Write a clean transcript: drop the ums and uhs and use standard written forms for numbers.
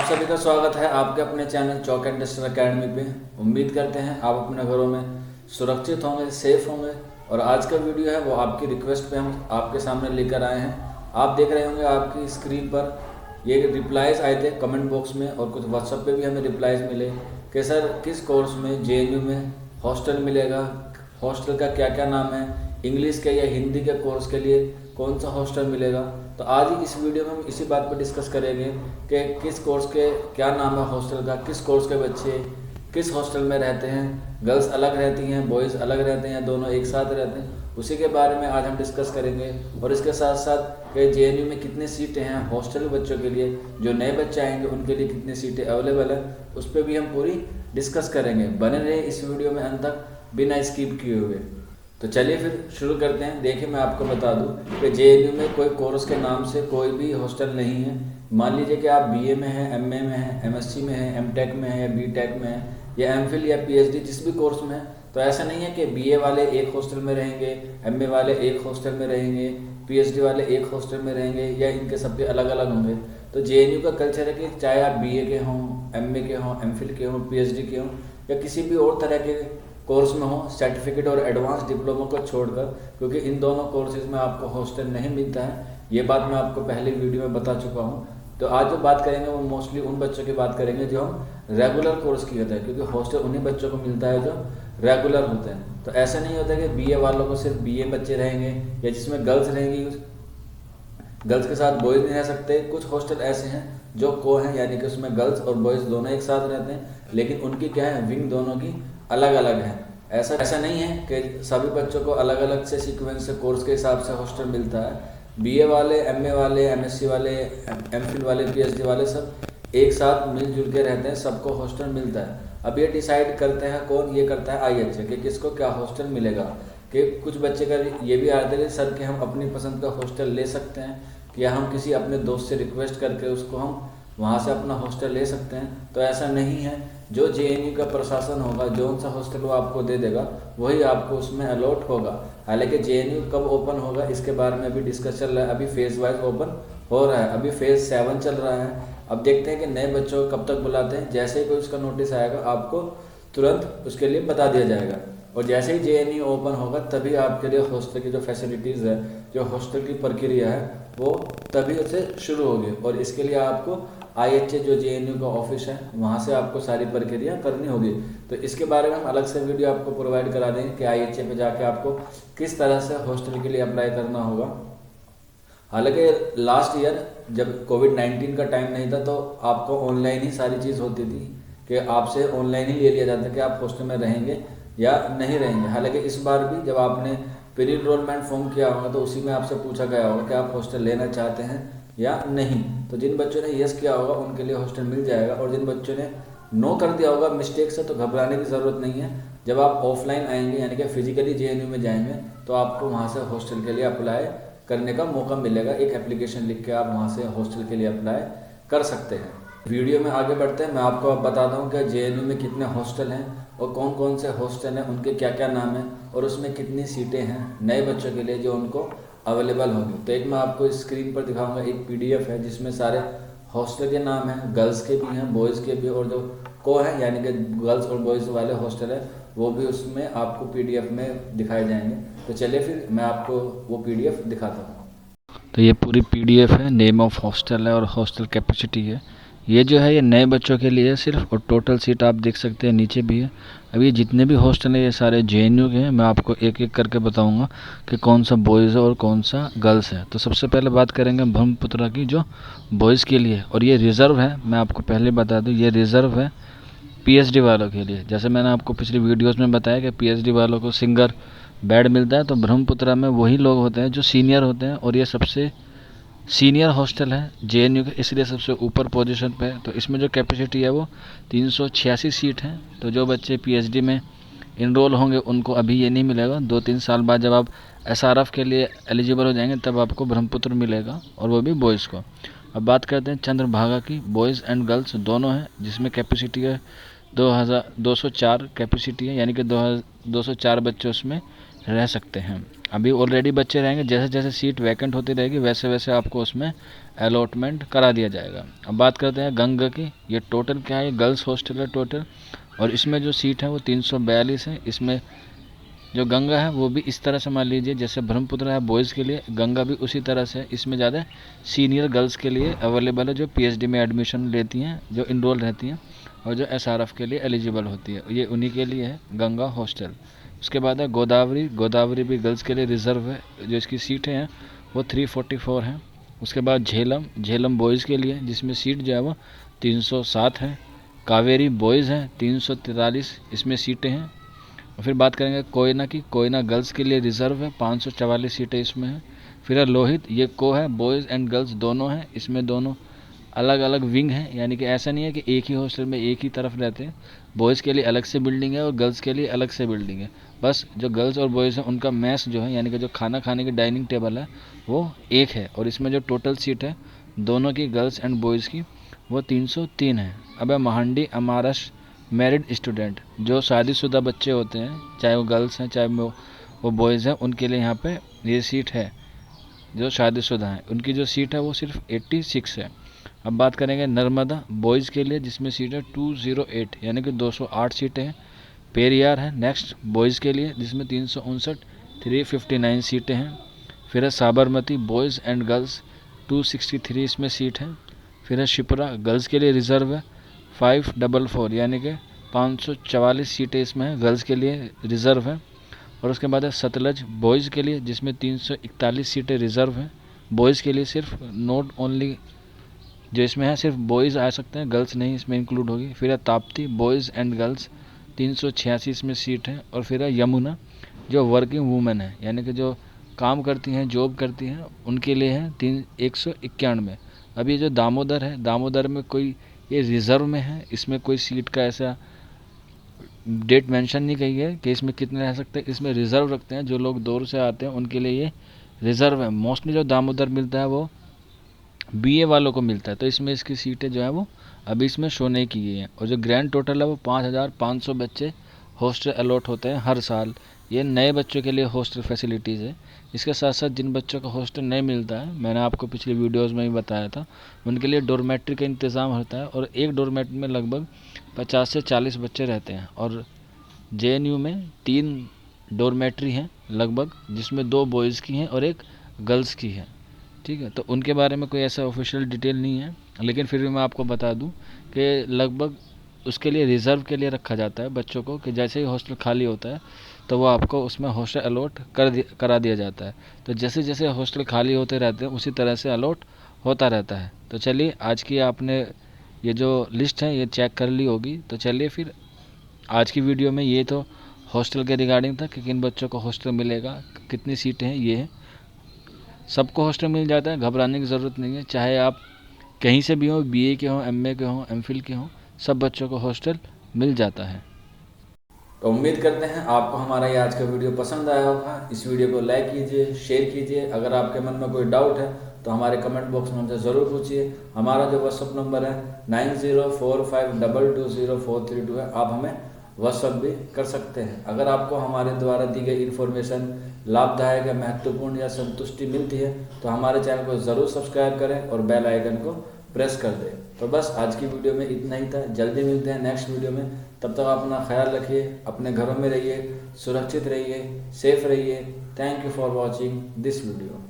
आप सभी का स्वागत है आपके अपने channel chalk and digital academy पे। उम्मीद करते हैं आप अपने घरों में सुरक्षित होंगे, सेफ होंगे। और आज का वीडियो है वो आपकी रिक्वेस्ट पे हम आपके सामने लेकर आए हैं। आप देख रहे होंगे आपकी स्क्रीन पर ये रिप्लाइज आए थे कमेंट बॉक्स में, और कुछ व्हाट्सएप पे भी हमें रिप्लाइज मिले कि सर किस कोर्स में जेएनयू में हॉस्टल मिलेगा, हॉस्टल का क्या क्या नाम है, इंग्लिश के या हिंदी के कोर्स के लिए कौन सा हॉस्टल मिलेगा। तो आज ही इस वीडियो में हम इसी बात पर डिस्कस करेंगे कि किस कोर्स के क्या नाम है हॉस्टल का, किस कोर्स के बच्चे किस हॉस्टल में रहते हैं, गर्ल्स अलग रहती हैं, बॉयज़ अलग रहते हैं, दोनों एक साथ रहते हैं, उसी के बारे में आज हम डिस्कस करेंगे। और इसके साथ साथ कि जेएनयू में कितनी सीटें हैं हॉस्टल बच्चों के लिए, जो नए बच्चे आएंगे उनके लिए कितनी सीटें अवेलेबल हैं, उस पर भी हम पूरी डिस्कस करेंगे। बने रहे इस वीडियो में अंत तक बिना स्किप किए हुए। तो चलिए फिर शुरू करते हैं। देखिए, मैं आपको बता दूं कि जेएनयू में कोई कोर्स के नाम से कोई भी हॉस्टल नहीं है। मान लीजिए कि आप बीए में हैं, एमए में हैं, एमएससी में हैं, एमटेक में हैं या बीटेक में हैं या एमफिल या पीएचडी, जिस भी कोर्स में है, तो ऐसा नहीं है कि बीए वाले एक हॉस्टल में रहेंगे, एमए वाले एक हॉस्टल में रहेंगे, पीएचडी वाले एक हॉस्टल में रहेंगे या इनके सबके अलग अलग होंगे। तो जेएनयू का कल्चर है कि चाहे आप बीए के हों, एमए के हों, एमफिल के हों, पीएचडी के हों या किसी भी और तरह के कोर्स में हो, सर्टिफिकेट और एडवांस डिप्लोमा को छोड़कर, क्योंकि इन दोनों कोर्सेज में आपको हॉस्टल नहीं मिलता है। ये बात मैं आपको पहले वीडियो में बता चुका हूँ। तो आज जो बात करेंगे वो मोस्टली उन बच्चों की बात करेंगे जो हम रेगुलर कोर्स किए होते हैं, क्योंकि हॉस्टल उन्हीं बच्चों को मिलता है जो रेगुलर होते हैं। तो ऐसा नहीं होता कि बीए वालों को सिर्फ बीए बच्चे रहेंगे या जिसमें गर्ल्स रहेंगी, गर्ल्स के साथ बॉयज़ नहीं रह सकते। कुछ हॉस्टल ऐसे हैं जो को हैं, यानी कि उसमें गर्ल्स और बॉयज़ दोनों एक साथ रहते हैं, लेकिन उनकी क्या है, विंग दोनों की अलग अलग है। ऐसा नहीं है कि सभी बच्चों को अलग अलग से सीक्वेंस से कोर्स के हिसाब से हॉस्टल मिलता है। बीए वाले, एमए वाले, एमएससी वाले, एमफिल वाले, पीएचडी वाले सब एक साथ मिलजुल के रहते हैं, सबको हॉस्टल मिलता है। अब ये डिसाइड करते हैं कौन, ये करता है आईएचए कि किसको क्या हॉस्टल मिलेगा। कि कुछ बच्चे का ये भी आते हैं सर कि हम अपनी पसंद का हॉस्टल ले सकते हैं, या हम किसी अपने दोस्त से रिक्वेस्ट करके उसको हम वहाँ से अपना हॉस्टल ले सकते हैं। तो ऐसा नहीं है। जो जेएनयू का प्रशासन होगा, जो सा हॉस्टल वो आपको दे देगा वही आपको उसमें अलॉट होगा। हालांकि जेएनयू कब ओपन होगा इसके बारे में अभी डिस्कस चल रहा है। अभी फेज़ वाइज ओपन हो रहा है, अभी फेज़ 7 चल रहा है। अब देखते हैं कि नए बच्चों को कब तक बुलाते हैं। जैसे ही कोई उसका नोटिस आएगा आपको तुरंत उसके लिए बता दिया जाएगा। और जैसे ही जेएनयू ओपन होगा तभी आपके लिए हॉस्टल की जो फैसिलिटीज़ है, जो हॉस्टल की प्रक्रिया है, वो तभी से शुरू होगी। और इसके लिए आपको आईएचए जो जेएनयू का ऑफिस है वहाँ से आपको सारी प्रक्रिया करनी होगी। तो इसके बारे में हम अलग से वीडियो आपको प्रोवाइड करा देंगे कि आईएचए पे जाके आपको किस तरह से हॉस्टल के लिए अप्लाई करना होगा। हालांकि लास्ट ईयर जब कोविड-19 का टाइम नहीं था तो आपको ऑनलाइन ही सारी चीज़ होती थी कि आपसे ऑनलाइन ही ले लिया जाता कि आप हॉस्टल में रहेंगे या नहीं रहेंगे। हालांकि इस बार भी जब आपने प्री इनरोलमेंट फॉर्म किया होगा तो उसी में आपसे पूछा गया होगा कि आप हॉस्टल लेना चाहते हैं या नहीं। तो जिन बच्चों ने यस किया होगा उनके लिए हॉस्टल मिल जाएगा, और जिन बच्चों ने नो कर दिया होगा मिस्टेक से, तो घबराने की ज़रूरत नहीं है। जब आप ऑफलाइन आएंगे यानी कि फिजिकली जेएनयू में जाएंगे तो आपको वहाँ से हॉस्टल के लिए अप्लाई करने का मौका मिलेगा। एक एप्लीकेशन लिख के आप वहाँ से हॉस्टल के लिए अप्लाई कर सकते हैं। वीडियो में आगे बढ़ते हैं। मैं आपको अब बताता हूँ कि जेएनयू में कितने हॉस्टल हैं और कौन कौन से हॉस्टल हैं, उनके क्या क्या नाम हैं और उसमें कितनी सीटें हैं नए बच्चों के लिए जो उनको अवेलेबल होंगी। तो एक मैं आपको स्क्रीन पर दिखाऊंगा, एक पीडीएफ है जिसमें सारे हॉस्टल के नाम हैं, गर्ल्स के भी हैं, बॉयज़ के भी, और जो को है यानी कि गर्ल्स और बॉयज़ वाले हॉस्टल है वो भी उसमें आपको पीडीएफ में दिखाए जाएंगे। तो चलिए फिर मैं आपको वो पीडीएफ दिखाता हूँ। तो ये पूरी पीडीएफ है, नेम ऑफ हॉस्टल है और हॉस्टल कैपेसिटी है। ये जो है ये नए बच्चों के लिए सिर्फ, और टोटल सीट आप देख सकते हैं नीचे भी है। अभी जितने भी हॉस्टल है ये सारे जेएनयू के हैं। मैं आपको एक एक करके बताऊंगा कि कौन सा बॉयज़ है और कौन सा गर्ल्स है। तो सबसे पहले बात करेंगे ब्रह्मपुत्रा की, जो बॉयज़ के लिए, और ये रिज़र्व है। मैं आपको पहले बता दूँ ये रिज़र्व है पीएचडी वालों के लिए। जैसे मैंने आपको पिछली वीडियोज़ में बताया कि पीएचडी वालों को सिंगल बेड मिलता है, तो ब्रह्मपुत्रा में वही लोग होते हैं जो सीनियर होते हैं, और ये सबसे सीनियर हॉस्टल है जेएनयू के, इसलिए सबसे ऊपर पोजीशन पे है। तो इसमें जो कैपेसिटी है वो 386 सीट है। तो जो बच्चे पीएचडी में इनरोल होंगे उनको अभी ये नहीं मिलेगा। 2-3 साल बाद जब आप एसआरएफ के लिए एलिजिबल हो जाएंगे तब आपको ब्रह्मपुत्र मिलेगा, और वो भी बॉयज़ को। अब बात करते हैं चंद्रभागा की, बॉयज़ एंड गर्ल्स दोनों हैं, जिसमें कैपेसिटी है 2204 कैपेसिटी है, यानी कि 204 बच्चे उसमें रह सकते हैं। अभी ऑलरेडी बच्चे रहेंगे, जैसे जैसे सीट वैकेंट होती रहेगी वैसे वैसे आपको उसमें अलॉटमेंट करा दिया जाएगा। अब बात करते हैं गंगा की। ये टोटल क्या है, गर्ल्स हॉस्टल है टोटल, और इसमें जो सीट है वो 342 है। इसमें जो गंगा है वो भी इस तरह से मान लीजिए जैसे ब्रह्मपुत्र है बॉयज़ के लिए, गंगा भी उसी तरह से। इसमें ज़्यादा सीनियर गर्ल्स के लिए अवेलेबल है, जो पीएचडी में एडमिशन लेती हैं, जो इनरोल रहती हैं, और जो एसआरएफ के लिए एलिजिबल होती है, ये उन्हीं के लिए है गंगा हॉस्टल। उसके बाद है गोदावरी। गोदावरी भी गर्ल्स के लिए रिज़र्व है, जो इसकी सीटें हैं वो 344 हैं। उसके बाद झेलम। झेलम बॉयज़ के लिए, जिसमें सीट जो है वो 307 है। कावेरी बॉयज़ हैं 343, इसमें सीटें हैं। और फिर बात करेंगे कोयना की। कोयना गर्ल्स के लिए रिज़र्व है, 544 सीटें इसमें हैं। फिर है लोहित। ये को है, बॉयज़ एंड गर्ल्स दोनों हैं, इसमें दोनों अलग अलग विंग हैं, यानी कि ऐसा नहीं है कि एक ही हॉस्टल में एक ही तरफ रहते हैं। बॉयज़ के लिए अलग से बिल्डिंग है और गर्ल्स के लिए अलग से बिल्डिंग है। बस जो गर्ल्स और बॉयज़ हैं उनका मैस जो है, यानी कि जो खाना खाने की डाइनिंग टेबल है वो एक है। और इसमें जो टोटल सीट है दोनों की, गर्ल्स एंड बॉयज़ की, वो 303 है। अब है महांडी अमारस मैरिड स्टूडेंट। जो शादीशुदा बच्चे होते हैं, चाहे वो गर्ल्स हैं चाहे वो बॉयज़ हैं, उनके लिए यहाँ पे ये सीट है। जो शादीशुदा हैं उनकी जो सीट है वो सिर्फ 86 है। अब बात करेंगे नर्मदा बॉयज़ के लिए, जिसमें सीट है 208, यानी कि 208 सीटें हैं। पेरियार है नेक्स्ट बॉयज़ के लिए, जिसमें 359 359 सीटें हैं। फिर है साबरमती बॉयज़ एंड गर्ल्स 263, इसमें सीट है। फिर है शिप्रा गर्ल्स के लिए रिज़र्व है 544, यानी कि 544 सीटें इसमें हैं, गर्ल्स के लिए रिज़र्व है। और उसके बाद है सतलज बॉयज़ के लिए, जिसमें 341 सीटें रिज़र्व हैं बॉयज़ के लिए सिर्फ। नोट ओनली जो इसमें है सिर्फ बॉयज़ आ सकते हैं, गर्ल्स नहीं इसमें इंक्लूड होगी। फिर है ताप्ती बॉयज़ एंड गर्ल्स 386 इसमें सीट है। और फिर है यमुना जो वर्किंग वूमेन है, यानी कि जो काम करती हैं, जॉब करती हैं, उनके लिए है 191। अब ये जो दामोदर है, दामोदर में कोई ये रिज़र्व में है, इसमें कोई सीट का ऐसा डेट मेंशन नहीं की है कि इसमें कितने रह सकते हैं। इसमें रिज़र्व रखते हैं, जो लोग दूर से आते हैं उनके लिए ये रिज़र्व है। मोस्टली जो दामोदर मिलता है वो बीए वालों को मिलता है, तो इसमें इसकी सीटें जो है वो अभी इसमें शो नहीं की गई हैं। और जो ग्रैंड टोटल है वो 5500 बच्चे हॉस्टल अलॉट होते हैं हर साल। ये नए बच्चों के लिए हॉस्टल फैसिलिटीज़ है। इसके साथ साथ जिन बच्चों को हॉस्टल नहीं मिलता है, मैंने आपको पिछली वीडियोज़ में भी बताया था, उनके लिए डोरमेट्री का इंतज़ाम होता है। और एक डोरमेट्री में लगभग 50 से 40 बच्चे रहते हैं। और जेएनयू में 3 डोरमेट्री हैं लगभग, जिसमें 2 बॉयज़ की हैं और एक गर्ल्स की है। ठीक है, तो उनके बारे में कोई ऐसा ऑफिशियल डिटेल नहीं है, लेकिन फिर भी मैं आपको बता दूं कि लगभग उसके लिए रिज़र्व के लिए रखा जाता है बच्चों को, कि जैसे ही हॉस्टल खाली होता है तो वो आपको उसमें हॉस्टल अलॉट करा दिया जाता है। तो जैसे जैसे हॉस्टल खाली होते रहते हैं उसी तरह से अलॉट होता रहता है। तो चलिए, आज की आपने ये जो लिस्ट है ये चेक कर ली होगी। तो चलिए फिर आज की वीडियो में ये तो हॉस्टल के रिगार्डिंग था कि किन बच्चों को हॉस्टल मिलेगा, कितनी सीटें हैं, ये है। सबको हॉस्टल मिल जाता है, घबराने की ज़रूरत नहीं है। चाहे आप कहीं से भी हो, बीए के हों, एमए के हों, एमफिल के हों, सब बच्चों को हॉस्टल मिल जाता है। तो उम्मीद करते हैं आपको हमारा ये आज का वीडियो पसंद आया होगा। इस वीडियो को लाइक कीजिए, शेयर कीजिए। अगर आपके मन में कोई डाउट है तो हमारे कमेंट बॉक्स में हमसे ज़रूर पूछिए। हमारा जो व्हाट्सअप नंबर है 9045220432 है, आप हमें व्हाट्सअप भी कर सकते हैं। अगर आपको हमारे द्वारा दी गई इन्फॉर्मेशन लाभदायक या महत्वपूर्ण या संतुष्टि मिलती है तो हमारे चैनल को ज़रूर सब्सक्राइब करें और बेल आइकन को प्रेस कर दें। तो बस आज की वीडियो में इतना ही था। जल्दी मिलते हैं नेक्स्ट वीडियो में। तब तक अपना ख्याल रखिए, अपने घरों में रहिए, सुरक्षित रहिए, सेफ रहिए। Thank you for watching this video.